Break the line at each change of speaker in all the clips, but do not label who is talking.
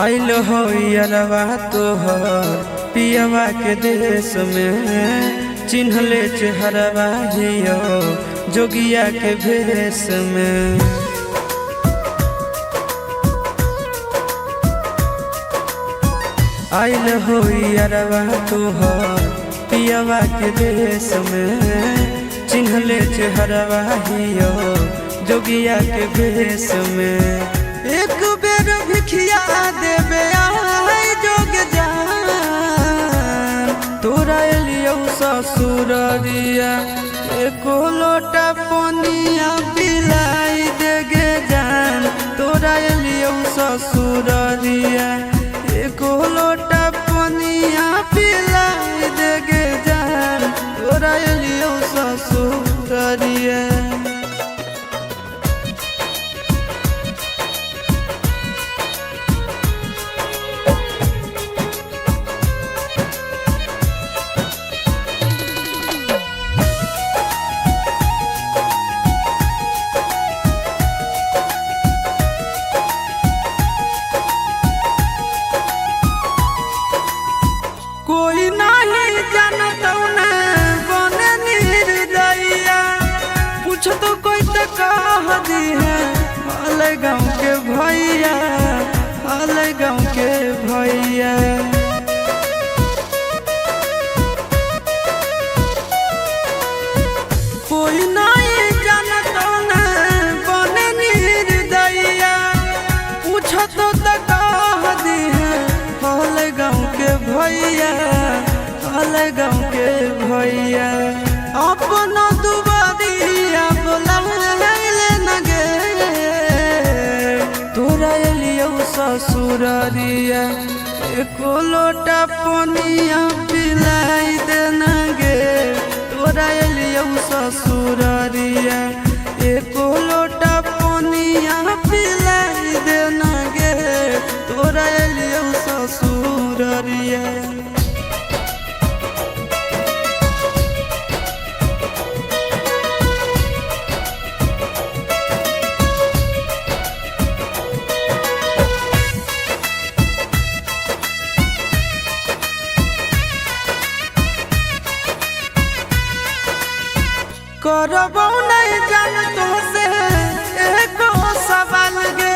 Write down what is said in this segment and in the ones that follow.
आइल हो यरवा तोहर पियवा के देश में, चिन्हले चेहरवा हियो जोगिया के भेष में। आइल हो यरवा तोहर पियवा के देश में, चिन्हले चेहरवा हियो जोगिया के भेष में। एक बेर भिखिया देवे आई जोग जान, तोरा एलियो ससुररिया एको लोटा पनिया पिलाई देगे जान। तोरा एलियो ससुररिया एको लोटा पनिया पिलाई देगे जान। तोरा एलियो ससुररिया कोई नहीं जानता न बने निर्दयिया, पूछ तो कोई तो कह दी है हाले गाँव के भैया, हाले गाँव के भैया। कोई नहीं जानता न बने निर्दयिया, पूछ तो कह दी है हाले गाँव के भैया, हाले गाँव के भैया। अपना दुबारिया बोलाइले न गे, तोरा एलियो ससुररिया एको लोटा पनिया पिलाई दे न गे। तोरा एलियो ससुररिया एको लोटा पनिया पिलाई दे न गे। तोरा एलियो ससुररिया करबो नहीं जान तो से एको सवाल गे,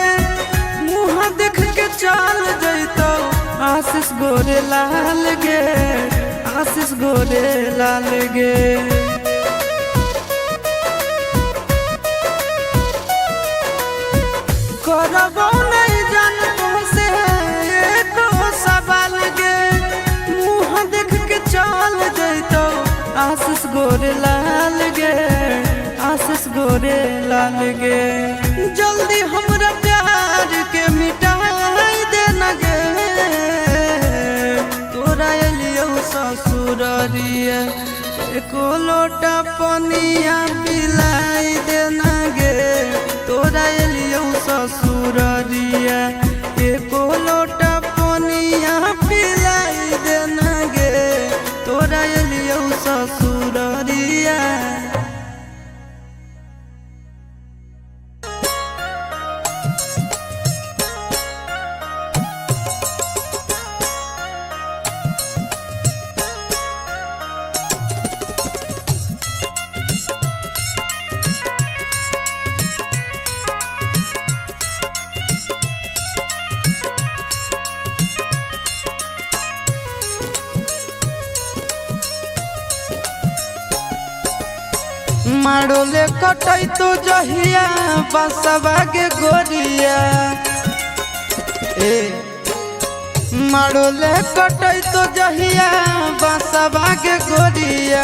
मुँह देख के चल जैतो आशीष गोरे लाल गे, आशीष गोरे लाल गे। करबो नहीं जान तो से एको सवाल गे, मुँह देख के चल जैतो आशीष गोरे लाल गे, आशीष गोरे लाल गे। जल्दी हमरा प्यार के मिटाई दे न गे, तोरा एलियो ससुररिया एको लोटा पनिया पिलाई दे न गे। तोरा एलियो ससुररिया एको लोटा पनिया पिलाई दे न गे। तोरा एलियो ससुररिया मारोले कटई तो जहिया बसवा के गोरिया, मारोले कटई तो जहिया बसवा के गोरिया।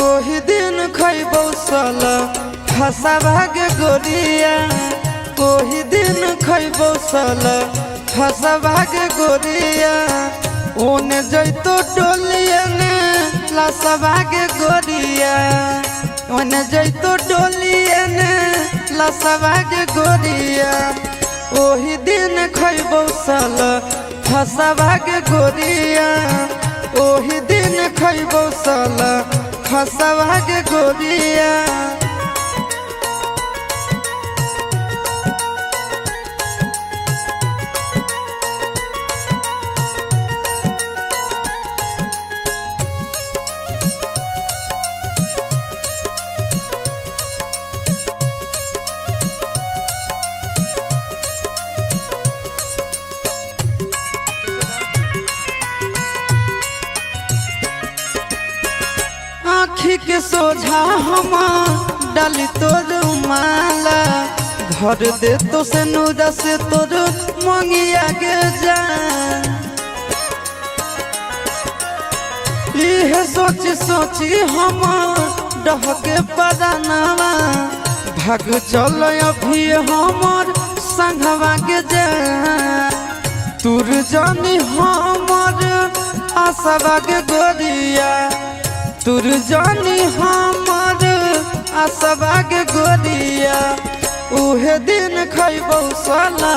ओही दिन खैबो सल फसवा के गोरिया, ओही दिन खैबो सल फसवा के गोरिया। ओने जैतो डोलिया ने लसवा के गोरिया, ओने जैतो डोलिया ने लसवा के गोरिया। ओही दिन खैबो सल फसवा के गोरिया, ओही दिन खैबो सल फसवा के गोरिया। आँखी के सोझा हम डाली तोर माला घर दे तो से नूरा से तोर मंगिया के जान यह सोची सोची हम डहके परानावा भाग चल अभी हमर संगवा के जान तुर जानी हमर आसवा के गोरिया तुर जानी हमर आसवा के गोरिया उहे दिन खैबौ साला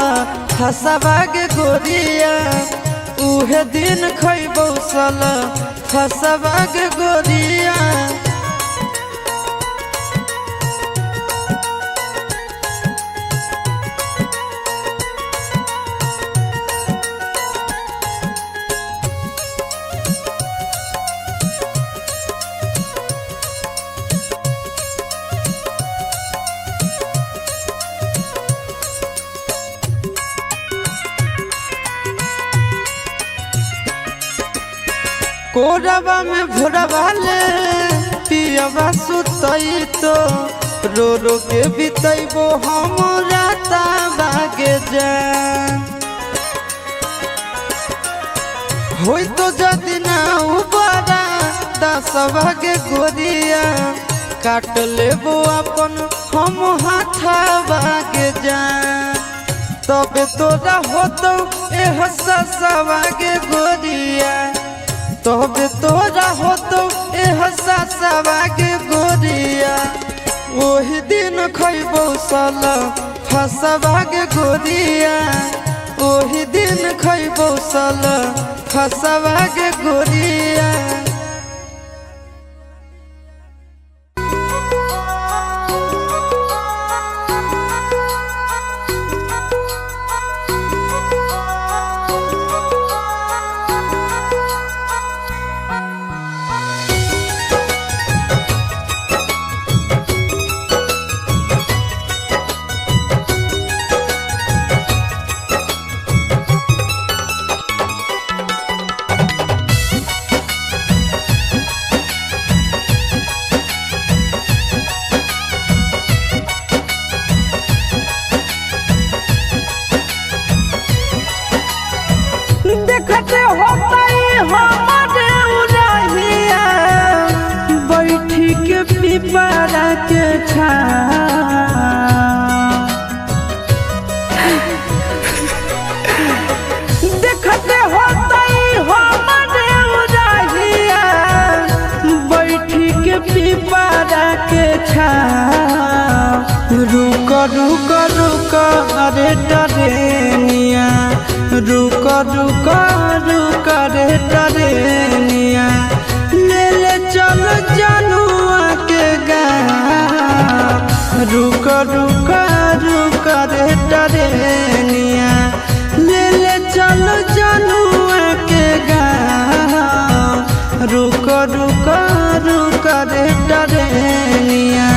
हसवा के गोरिया उहे दिन खैबौ साला हसवा के गोरिया कोरबा में भोरबा ले पियबा सुतई तो रो रो के बितैबो हम राता बागे जान होई तो जदि ना उबारा 10 बागे गोरिया काट लेबो अपन हम हाथा बागे जान तबे तोरा होतो एह ससवा के गोरिया तबे तोरा होतो एह ससवा के गोरिया ओही दिन खैबौ साला फसवा के गोरिया ओही दिन खैबौ साला फसवा के गोरिया देखते होतई हमारे उरहिया बैठी के पिपरा के छा देखते होतई हमारे उरहिया बैठी के पिपरा के छा रुक रुक रुक अरे डरेनिया रुक रुक रुक रे डरेनिया ले ले चल जनुआ के गाँव रुक रुक रुक रे डरेनिया ले ले चल जनुआ के गाँव रुक रुक रुक रे डरेनिया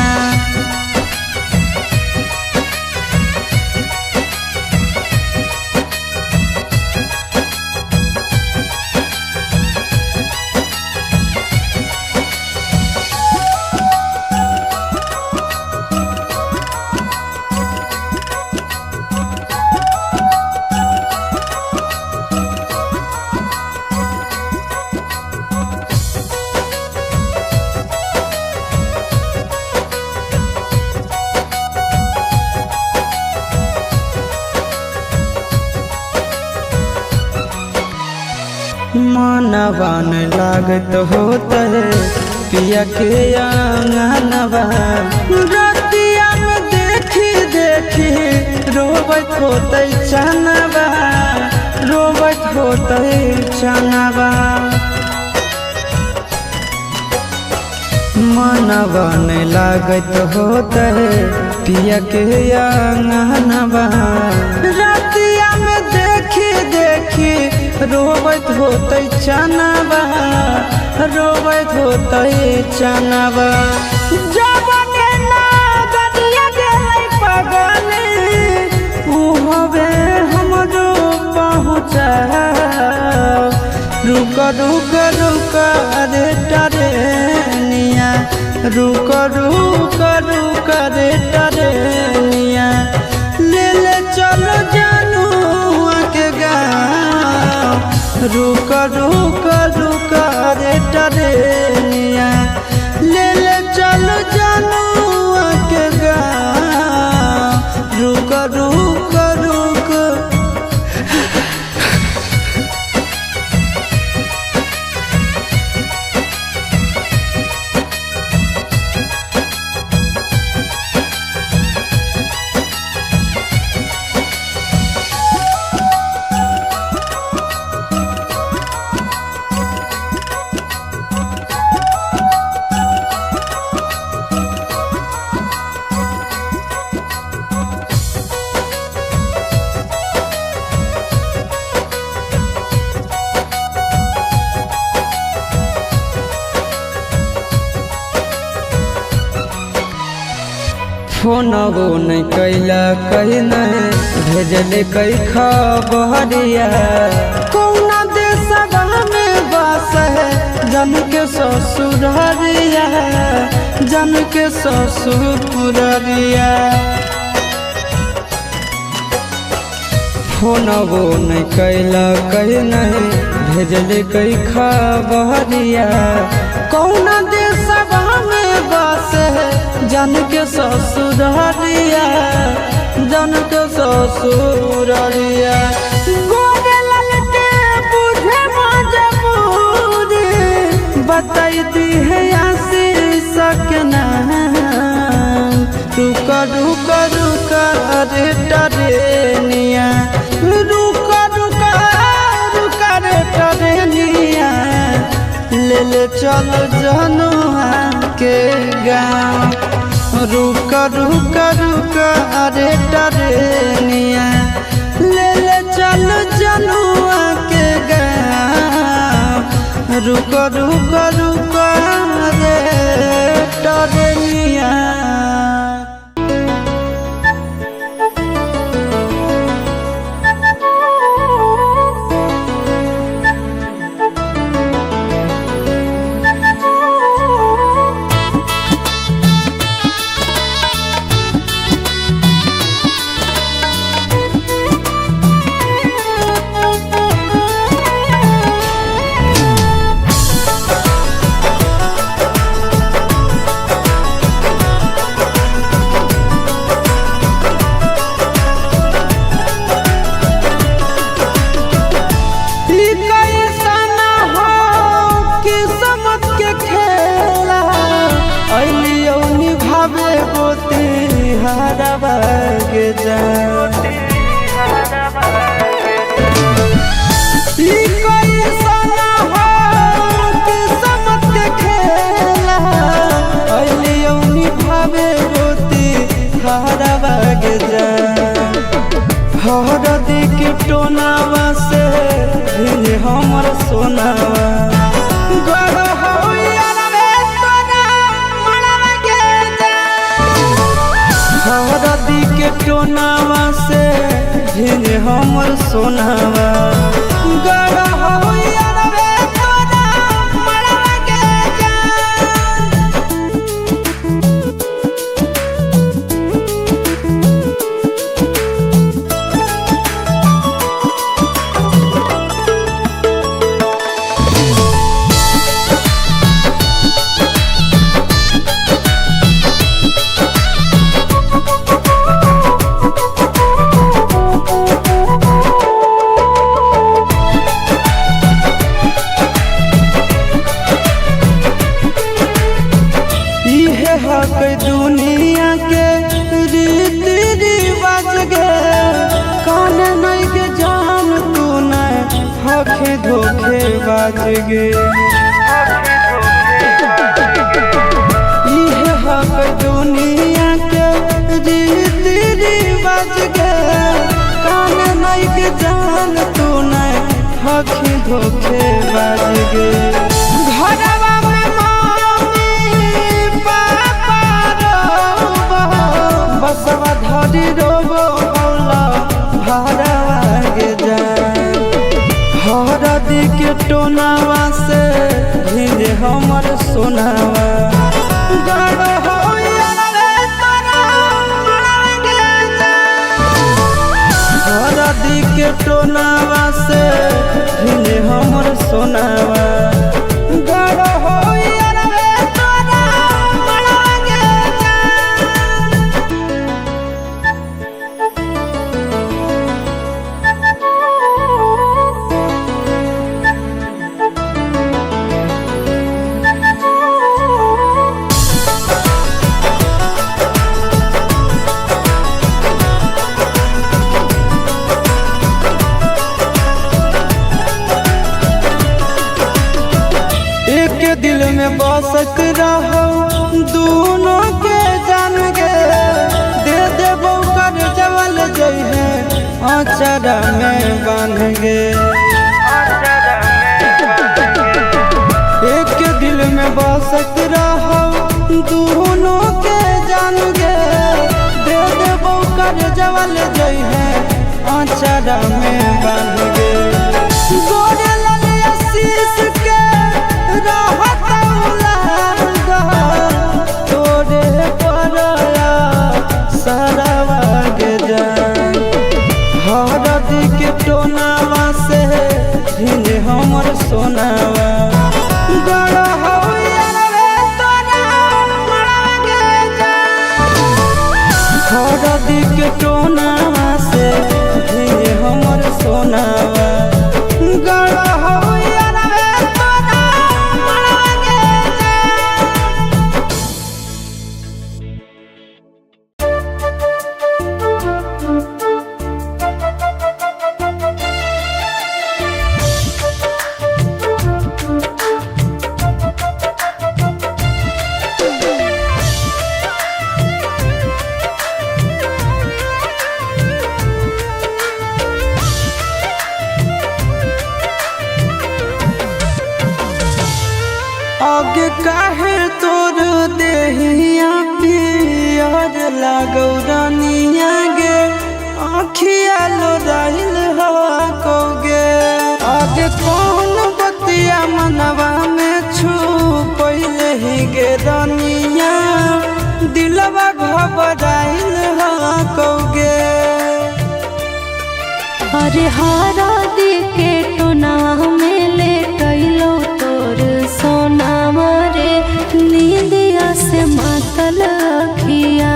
मनवा न लागत होता है पिया के आंगनवा रतिया में देखी देखी रोबत होते चनवा रोबत होते चनवा मनवा न लागत होता है पिया के आंगनवा रतिया में देखी देखी रोबत होते चनवा रोबत होते चनवा जबने ना गदिया गेलै पगली उ हवे हमरो पहुँचा रुक रुक रुक रे डरेनिया रुक रुक रुक रे टरेनिया ले ले चलो जनुआ के गाँव। रुक रुक रुक रे टरेनिया ले ले चलो जनुआ के गाँव। रुक रुक रुक फोनबो नहीं कैला कहीं नहीं भेजले कई खबरिया। कौना देशवा में बस है जन के ससुररिया जन के ससुररिया। फोनबो नहीं कैला कहीं नहीं भेजले कई खबरिया। कौना देशवा में बस है जन के ससुररिया जन के ससुररिया। गोरे ललके बुझे मजबूरी बताई दी है आशीष के नाम। रुक रुक रुक रे टरेनिया रुक रुक रुक रे टरेनिया ले ले चल जनुआ के गाँव। रुक रुक रुक रे टरेनिया ले ले चल जनुआ के गाँव। रुक रुक रुक रे टरेनिया। हरदी के टोनावा से हमर सोनावा हरदी के टोनावा से हमर सोनावा दुनिया के रीति रिवाज गे कान नहीं के जान तू नहीं हखे धोखे बाज गे। इहे हक दुनिया के रीति रिवाज गे कान नहीं के जान तू नहीं हखे धोखे बाज गे। घरवा बसवा धरी रोबो औला भाड़वा गे जाए हरदी के टोनावा से हमर सोनावा गड़ होइया रे तोरा मांगे हरदी के टोनावा से भिने हमर सोनावा गड़ होइया रे तोरा मांगे एक दिल में बसत रहो दोनों के जान गे दे देबो कर जवल जई है अचरा में बांध गे एक दिल में बसत रहो दोनों के जान गे दे देबो कर जवल जई है अचरा में बांध गे गोरे ललिया शीश के तोरे परया सरवा गे जान हरदी के टोनावा से भिने हमर सोनावा गड़ होइया रे तोरा मांगे जान हरदी के टोनावा से भिने हमर सोनावा गड़ होइया रे तोरा मांगे आगे काहे तोर देहिया पियर लागौ रानिया गे आँखिया लोराइल हवा कौगे आगे कौन बतिया मनवा में छू पहिले ही गे रानिया दिलवा घबराइल हवा कौगे
अरे हारा दी के टोना में ले कैलो तोर सोना मारे नींदिया से मातल अखिया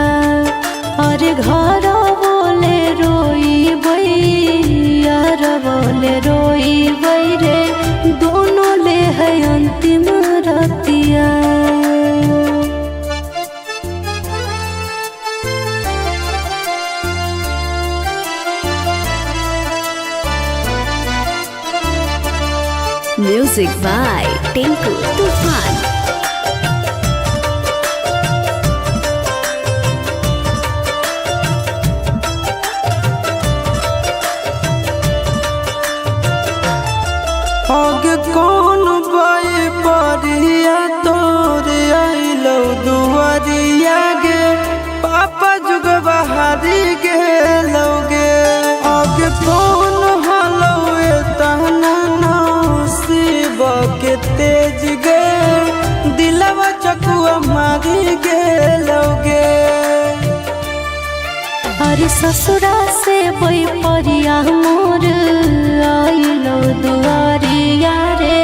अरे घर बोले रोई बैयार बोले रोई बै रे दोनों ले है अंतिम रतिया
Music by Tinku Tufan.
आगे कौन बाई परिया तोरे आइलो दुआरिया गे पापा जुग बहारी गे लोगे आगे कौन हलो तना नसीब के तेज गे दिलवा चकुआ मारी गे लोगे
अरे ससुरा से बोई परिया मोर आइलो दुआरिया रे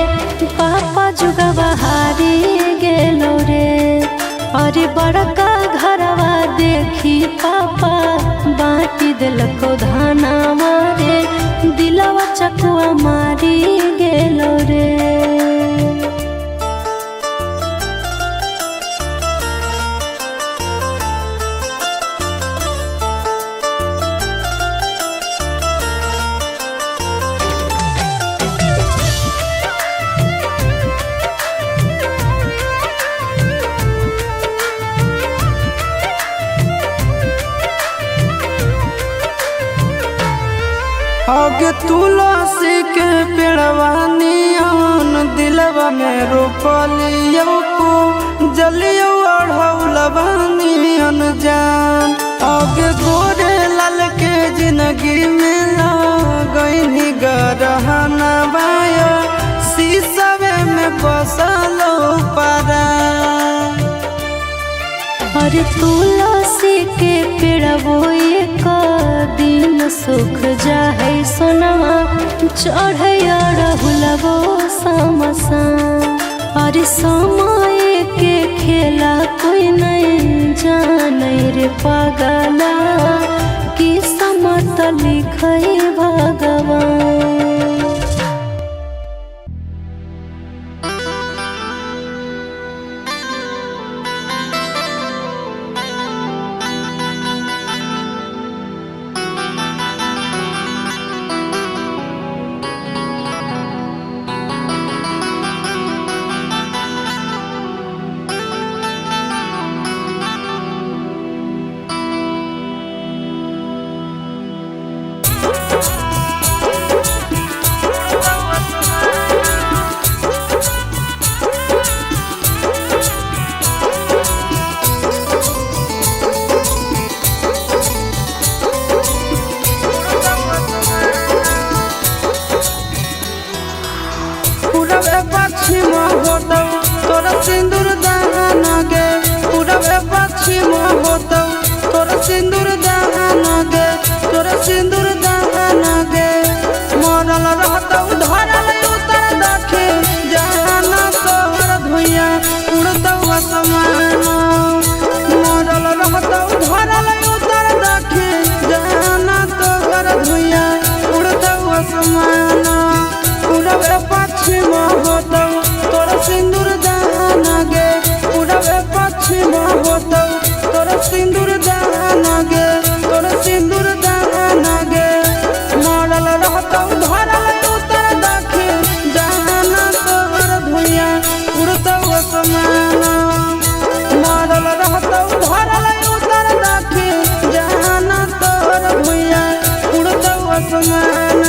पापा जुगा बहारी गेलो रे अरे बड़का घरवा देखी पापा बाटी दिलको धाना मारे दिलवा चकुआ मारी गेलो रे
आगे तुलसी के पेड़वा नियन दिलवा में रोपलियो को जलियो अढ़ौलवा नियन जान आगे गोरे लाल के जिंदगी में लगनी गरहना बाया शीशवे में बसलो पारा
अरे तुलसी के पेड़बो एक दिन सुख जाए सोनवा चढ़े रहुलबो समसा। अरे समय के खेला कोई नहीं जाने रे पागला किस्मत लिखे भगवान।
पश्चिम होतौ तोरा सिंदूर दान गे, पूरब पश्चिम होतौ तोरा सिंदूर दान गे, तोरा सिंदूर दान गे। मरल रहतौ धरल उतर दक्षिण जहान तोहर धुइया उड़तौ आसमान। मरल रहतौ धरल उतर दक्षिण जहान तोहर धुइया उड़तौ आसमान। पूरब पश्चिम होतौ तोरा सिंदूर दान गे, पूरब पश्चिम होतौ तोरा सिंदूर दान गे, तोरा सिंदूर दान गे। मरल रहतौ धरल उतर दक्षिण जहान तोहर धुइया उड़तौ आसमान। मरल रहतौ धरल उतर दक्षिण जहान तोहर धुइया उड़तौ आसमान।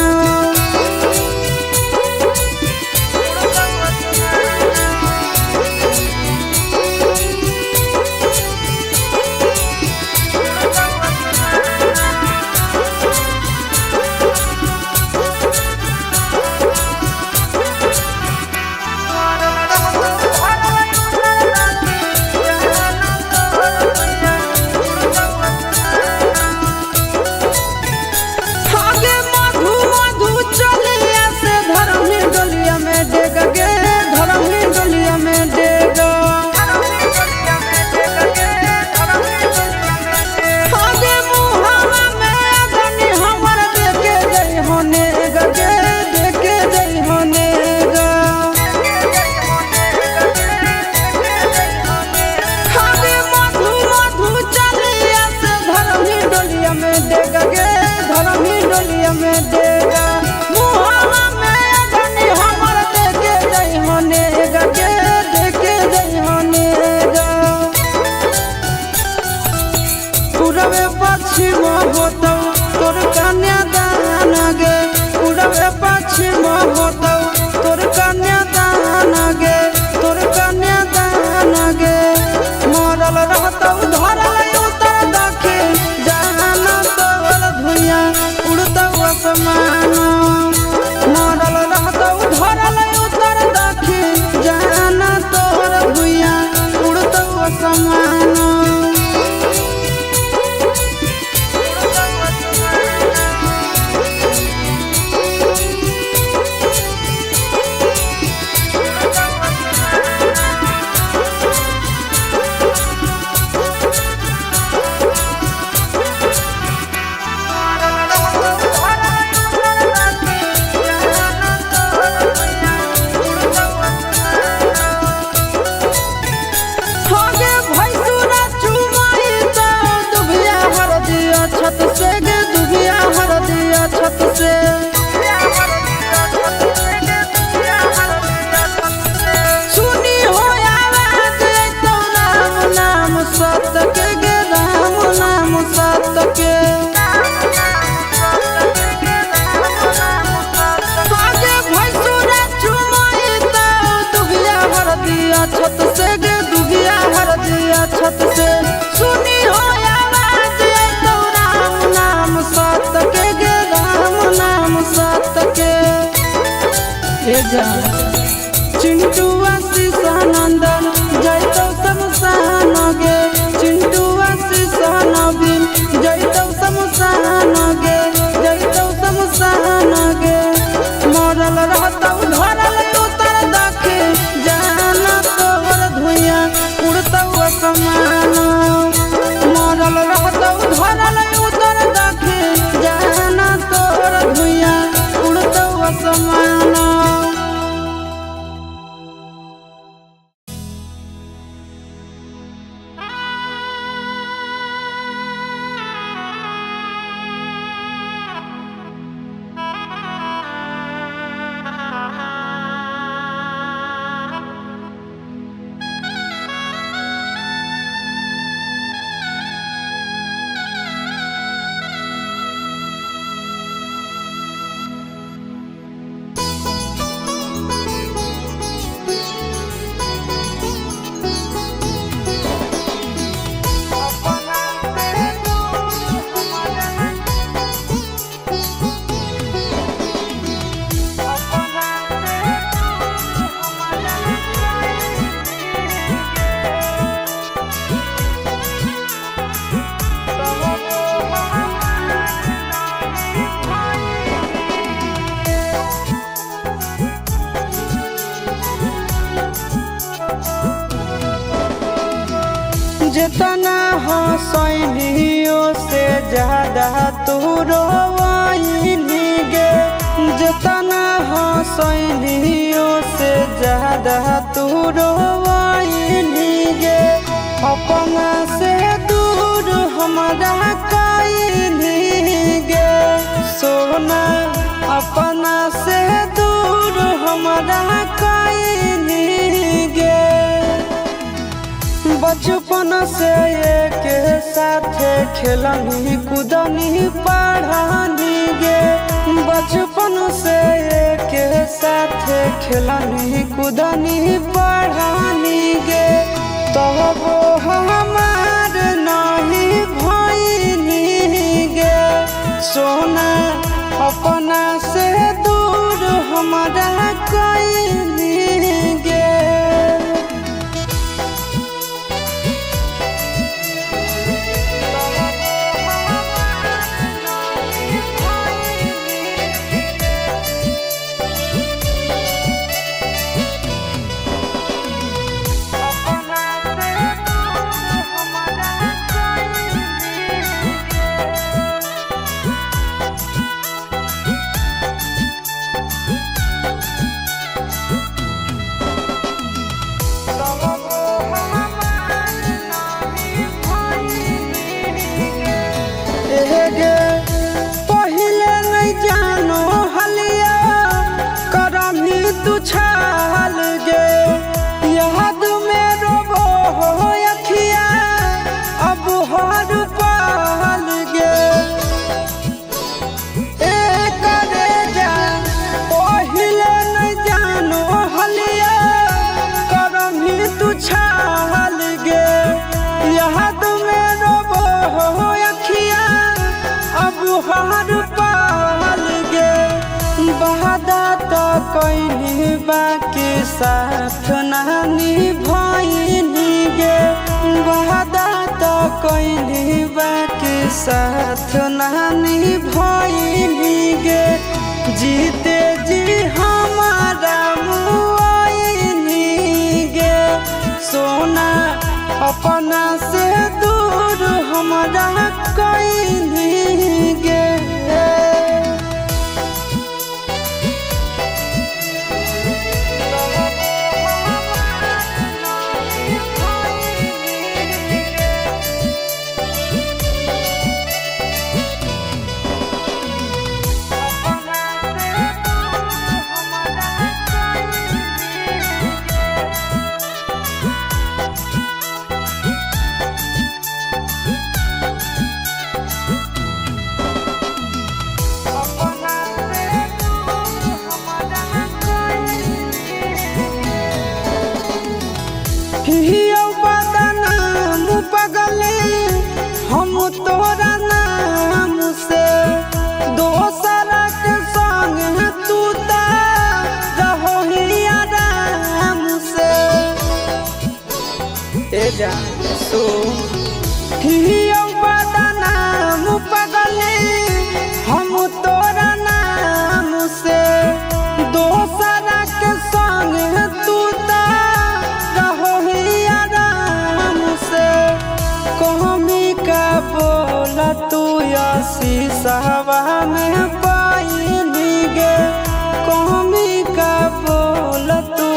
पश्चिम होतौ तोर कन्या दान गे, पूरब पश्चिम होतौ तोर कन्या दान गे, तोर कन्या दान गे। मरल रहतौ धरल उतर दक्षिण जहान तोहर धुइया उड़तौ आसमान। मरल रहतौ धरल उतर दक्षिण जहान तोहर धुइया उड़तौ आसमान। छत से गे दुबिया हर दिया छत से, सुनी हो आवाज तो राम नाम सत्य के गे, राम नाम सत्य के। आगे भैंसुरा चुमाई तो दुबिया हर दिया छत से गे, दुबिया हर दिया छत से। सुनी हो सत्य के गे, राम नाम सत्य के। चिंटू आशीष नंदन जैतो शमशान गे, चिंटू जितना हंसैनियो से ज्यादा तू रोवाइनी गे, जितना हंसैनियो से ज्यादा तू रोवाइनी गे। अपना से दूर हमारा कइनी गे सोना, अपना से दूर हमारा कइनी गे। बचपन से एक साथ खेलनी कूदनी पढ़ानी गे, बचपन से एक साथ खेलनी कूदनी पढ़ानी गे। तब हमार नहीं भइनी गे सोना, अपना से दूर हमारा कइनी गे। पहिले नहीं जानो हलिया करमी तू छाल गे, याद में रोबो हो अखिया अब हर पाल गे। करे जा पहिले नहीं जानो हलिया करमी तू छाल गे, याद में रोबो हो अखिया अब हर पाल गे। बहादा तो कइनी बाकी साथ नानी भइनी गे, बहादा तो कइनी बाकी साथ नानी भइनी गे। जीते जी हमारा मुआइनी गे सोना, अपना से दूर हमारा कइनी गे। बदनाम पगले हम तोरा नाम से, दोसरा के संग तू रहो ही आराम से। जा सो बदनाम पगले हम तोरा नाम से, दोसरा के संग तू बोला तू शीशवा में पाइनी गे, कौमी का बोला तू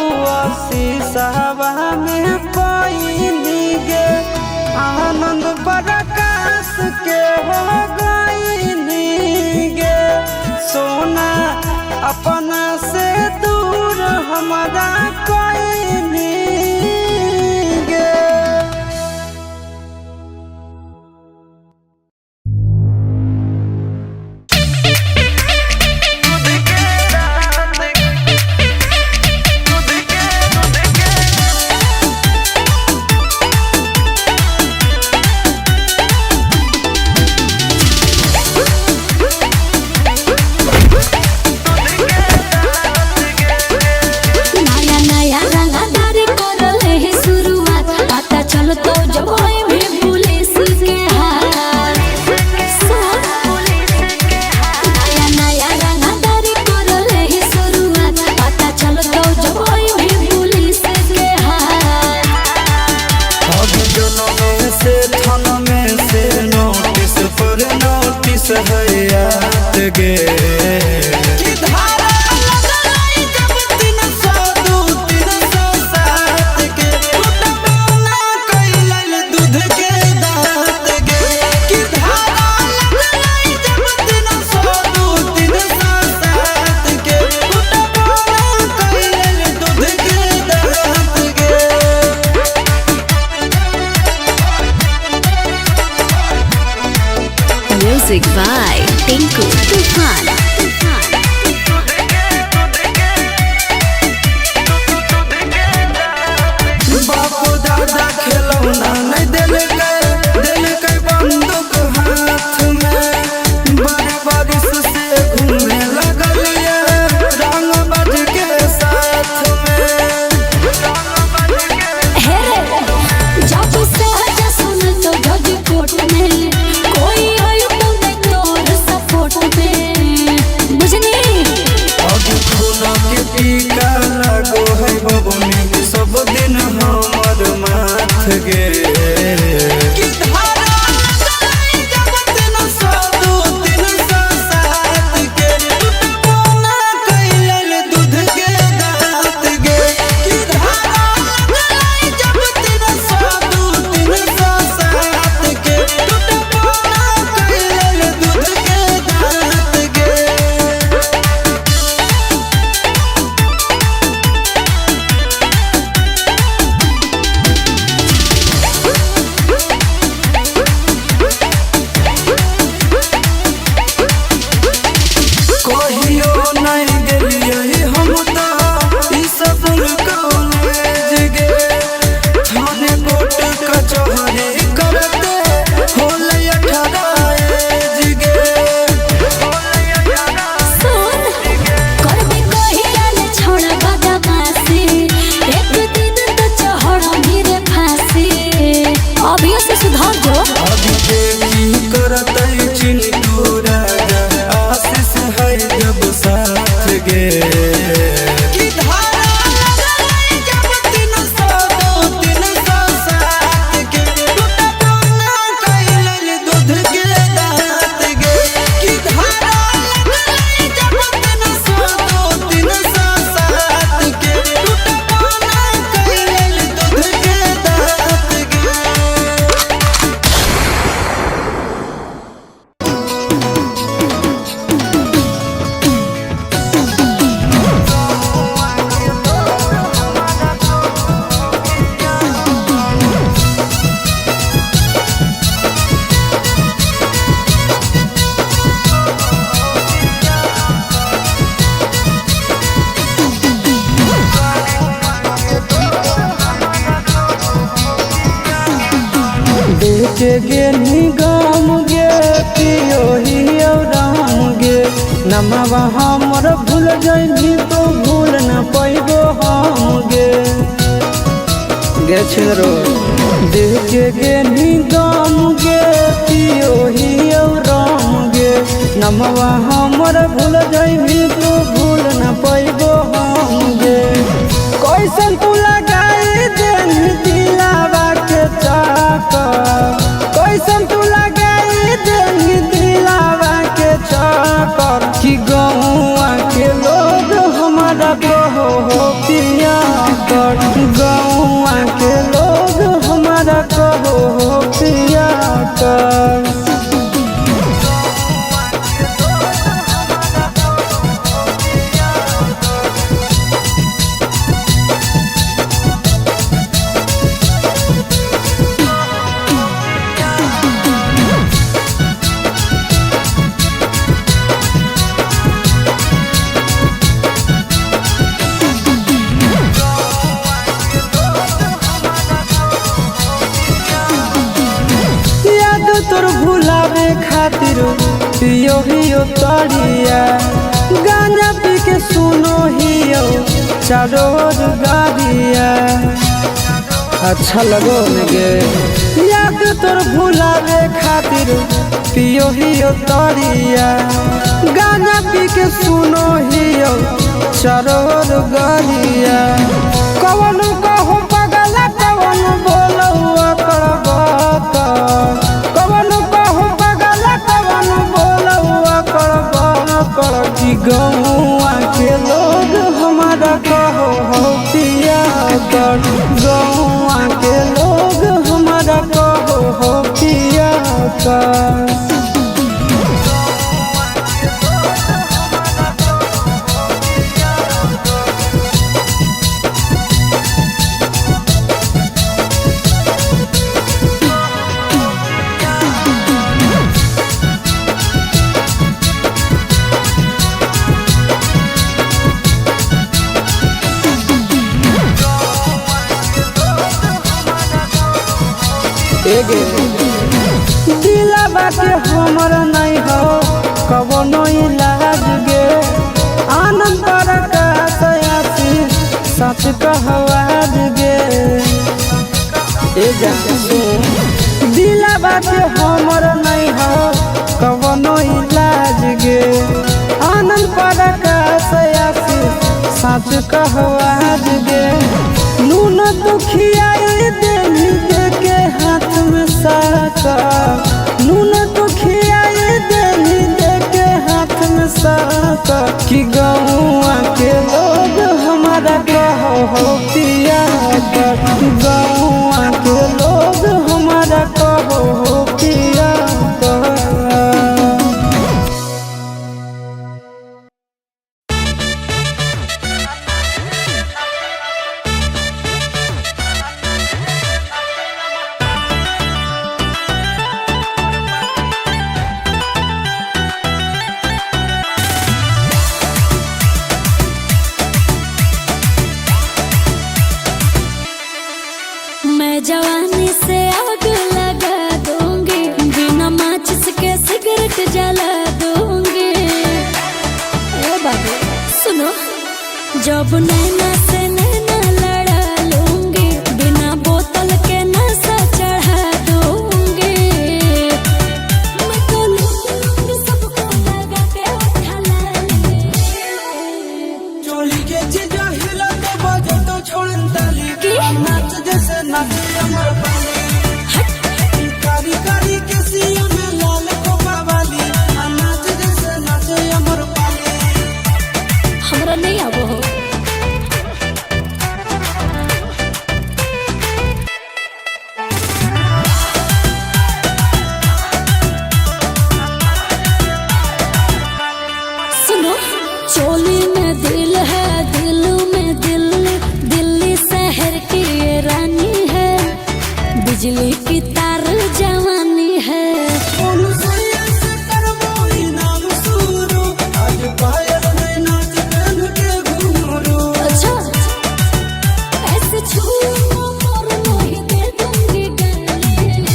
शीशवा में पाइनी गे। आनंद प्रकाश के हो गइनी गे सोना, अपना से दूर हमारा कइनी गे।
नया Music by Tinku Tufan.
बापू दादा खिलौना नहीं दिल के बंदूक हाथ में बड़े बारिश से घूमने लगल ये रंग बज के साथ में।
जब सहज सुन तो जज कोर्ट में कोई आयो तो मैं तोर सपोर्ट में बुझनी
अब खूना के टीका लगो है बबुनी सब दिन हमर माथ गे। के गेनी गाम गे पियो ही राम गे नमवा हमर भूल जाइनी तो भूल न पैबो हम गे छिरो देह के गेनी गाम गे पियो ही राम गे नमवा हमर भूल जाइनी तो भूल न पैबो हम गे कैसन तू लगाई देनी दिलावा के चाका कैसन तू लगाई देनी दिलावा के चाकर कि गौआ के लोग हमारा कहो हो पिया कर गौआ के लोग हमारा कहो हो पिया कर। तोर भुलावे खातिर पियो हियो तरिया गांजा पी के सुनो हियो चारो गाड़िया अच्छा लगो गे याद तोर भुलावे खातिर पियो हियो तरिया गांजा पी के सुनो हियो चारो गाड़िया कवन कहो पगला कवन बोलो कर बात गौआ के लोग हमारा कहो हो पिया कर गौआ के लोग हमारा कहो हो पिया कर। एगे दिलवा के हमर नहीं हो कवनो इलाज गे आनंद प्रकाश आशीष सच कहवाज गे ए जान दिलवा के हमर नहीं हो कवनो इलाज गे आनंद प्रकाश आशीष सच कहवाज गे नून दुखियाई देवी दे के हाथ में साका नून दुखियाई देवी दे के हाथ में साका कि गौआ के लोग हमारा कहो पिया कर गौआ के लोग हमारा कहो पिया कर।
मैं जवानी से आग लगा दूंगी बिना माचिस के सिगरेट जला दूंगी। ए बाबू सुनो जब नैना से नैना लड़ा लूंगी बिना बोतल के नशा चढ़ा दूंगी। मैं तो लूंगी सबको लगा के उठा लाली
चोली के चीजा हिला तो बजे तो छोड़न ताली
की
नाच जैसे नाचे अमर पाली कारी कारी के सिया में लाल कोपा वाली नाच जैसे नाचे अमर पाली।
हमरा नहीं आबो हो। सुनो चोली में दिल है दिल में दिल्ली दिल्ली शहर की ये रानी है बिजली की तार जवानी है।
अनुसैया से करबो ई नाम शुरू आज पायल में नाच बन के घुंघरू।
अच्छा ऐसे छूओ और नहीं दे दूंगी गाली।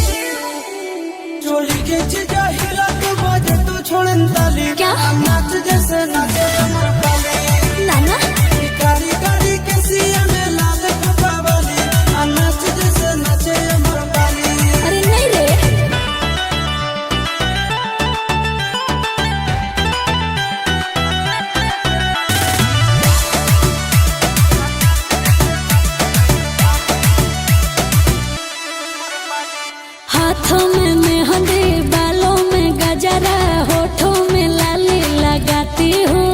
चोली के चीजा हिला तो बजे तो छोड़न ताली
क्या?
नाच जैसे नाचे अमर पाली
नाना
कारी कारी के सिया में लाल कोपा वाली नाच जैसे नाचे अमर पाली।
अरे नहीं रे हाथों में मेहंदी बालों में गजरा होठों में लाली लगाती हूँ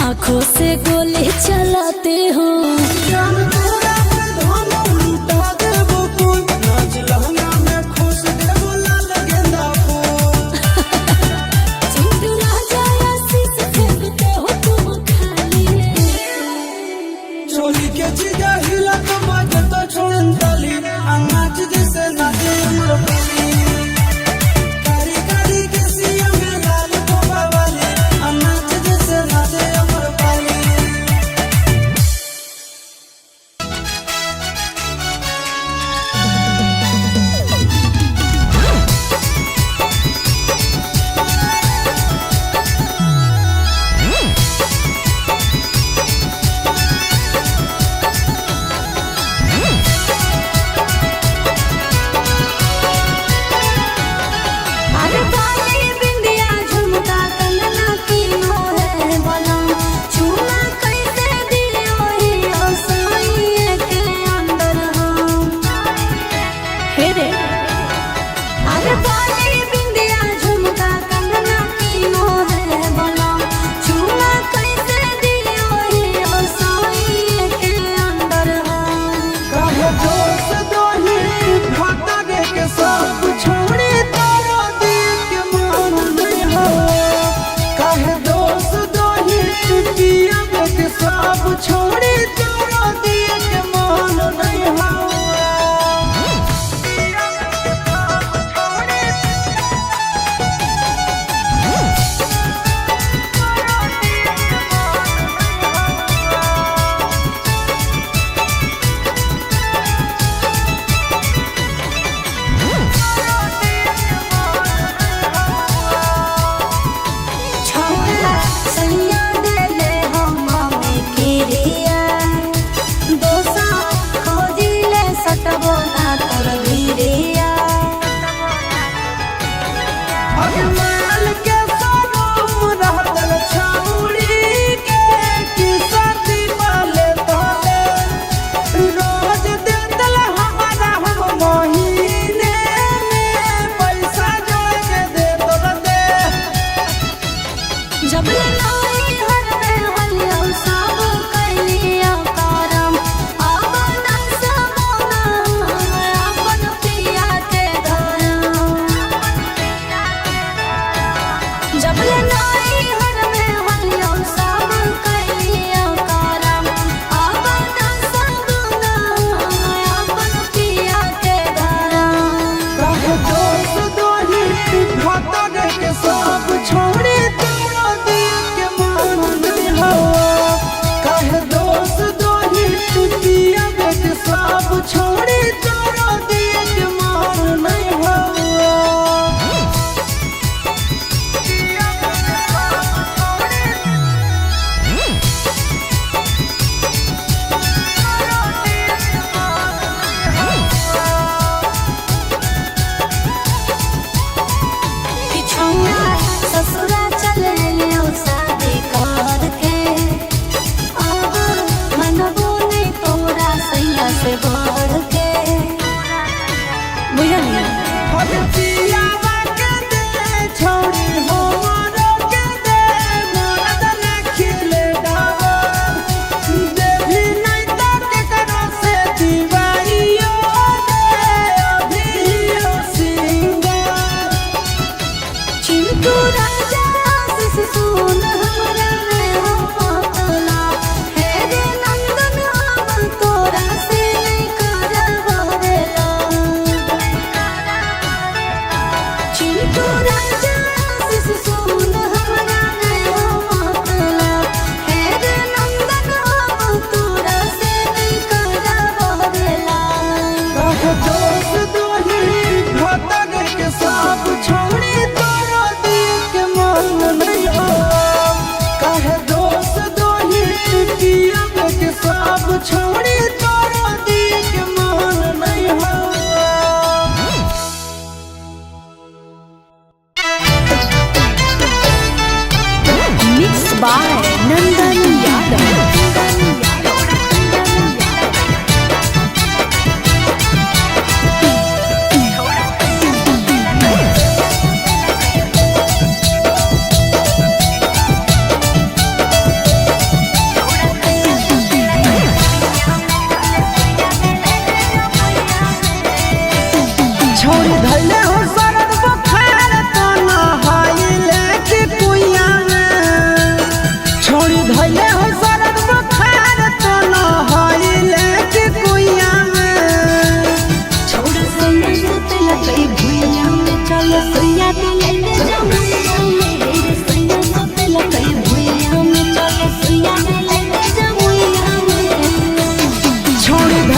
आँखों से गोली चलाती हूँ।
जान तोरा पे धोनो लूटा देबो कोई नाच लहंगा में खुश देबो लाल गेंदा फूल।
चिंटू राजा आशीष फेंकते हो तुम खाली।
चोली के चीजा हिला तो बजे तो छोड़न ताली नाच जैसे नाचे अमर पाली कारी कारी के सिया में लाल कोपा वाली नाच जैसे नाचे अमर पाली।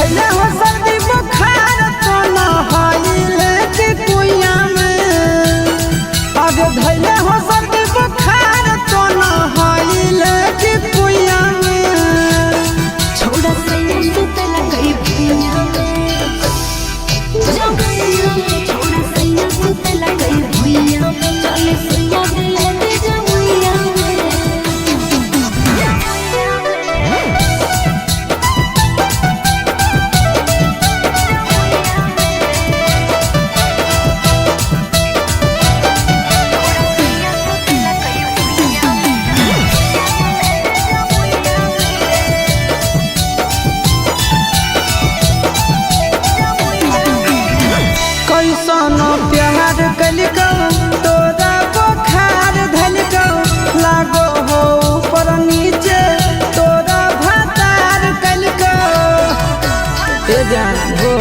धैले हो सर्दी बुखार तो न हाइले के कुइया में। आगे धैले हो सर्दी बुखार तो न हाइले के कुइया में।
छोड़ा सैया सुते लगई भुइया में, जमुइया में। छोड़ा सैया सुते लगई भुइया में, चले सैया दिले दे जमुइया में।
कैसन प्यार कलिको तोरा बुखार धलिको। लागो हो ऊपर नीचे तोरा भातार कलिको। ए जान हो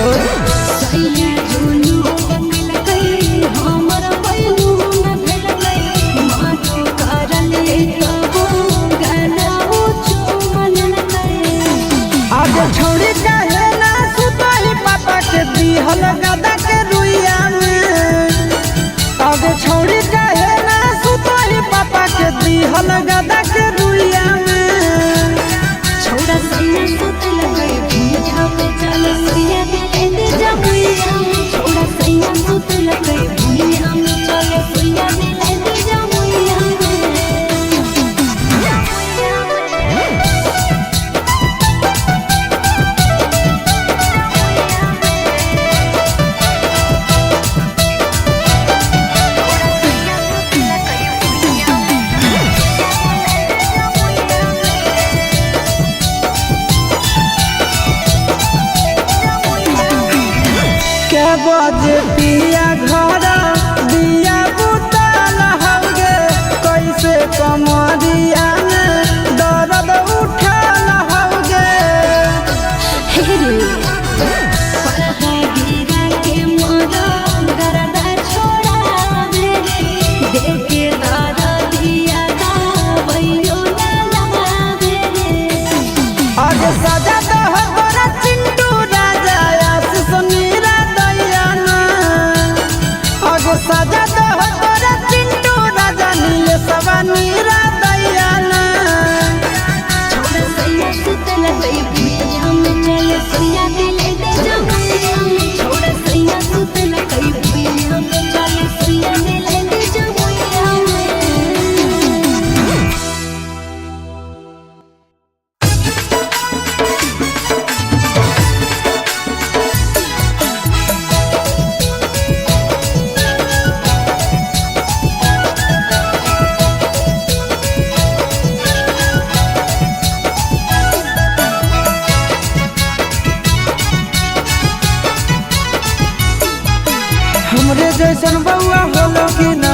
सैया दुनु मिल गई, हमर बैलून भेल गई। मानो करले तबो गलाओ चुमन गई।
आज छोड़ी काहे ना सुतई पापा के दिहल गदा के रुइया में। आज छोड़ी काहे ना सुतई पापा के दिहल गदा के रुइया में।
छोड़ा सैया सुते लगई भुइया में, चले सैया दिले दे जमुइया में। छोड़ा सैया सुते लगई भुइया में, चले सैया दिले दे जमुइया में।
के बजे पिया घर दिया बुतल हौगे। कैसे कमरिया में दर्द उठल हौगे।
हेरे परहा गिरा के मोरा गरदा छोड़ा दे। देखे दादा दिया दावैयो ना लावे।
आज सजा दह तोरा चिंटू राजा आशीष मीरा दैयाना। आज सजा दह तोरा चिंटू राजा नीले सवा मीरा दैयाना।
छोड़ा सैया सुते लगई भुइया में, चले सैया दिले दे जमुइया में। छोड़ा सैया सुते लगई भुइया में, चले सैया दिले दे जमुइया में।
हमरे जैसन बउआ होलो कि ना